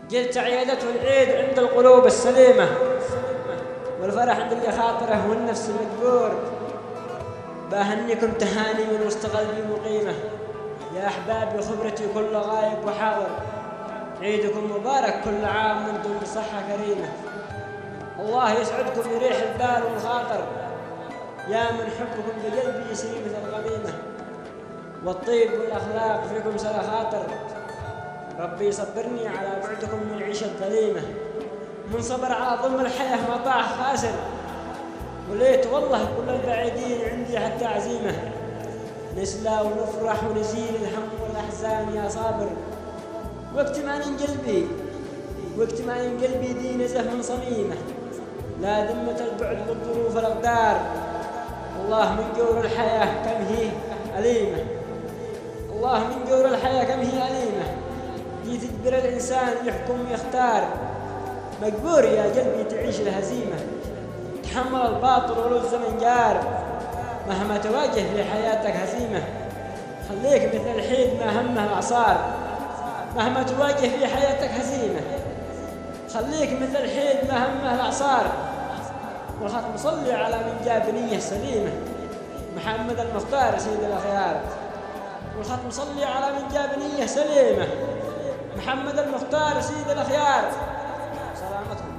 جلت عيادته العيد عند القلوب السليمة، والفرح عند اللي خاطره والنفس المجبور. باهنكم تهاني من وسط قلبي مقيمة، يا أحبابي خبرتي كل غايب وحاضر. عيدكم مبارك كل عام وانتم بصحة كريمة. الله يسعدكم يريح البال والخاطر، يا من حبكم بقلبي يسري مثل الغميمة. والطيب والأخلاق فيكم سلا خاطر، ربي يصبرني على بعدكم من العيشة الظليمة. من صبر على ظلم الحياة ما طاح خاسر، وليت والله كل البعيدين عندي حتى عزيمة. نسلى ونفرح ونزيل الهم والأحزان يا صابر. وقت ما قلبي ذي نزه من صميمة، لا ذمة البعد والظروف الأقدار. الله من جور الحياة كم هي أليمة، الله من جور الحياة كم هي أليمة. دي تجبر الإنسان يحكم ويختار، مجبور يا قلبي تعيش الهزيمة. تحمل الباطل ولو الزمن جار، مهما تواجه في حياتك هزيمة. خليك مثل الحيد ما همه الأعصار، مهما تواجه في حياتك هزيمة. خليك مثل الحيد ما همه الأعصار. والختم صلي على من جاب نية سليمة، محمد المختار سيد الأخيار. والختم صلي على من جاب نية سليمة، محمد المختار سيد الأخيار. سلامتكم.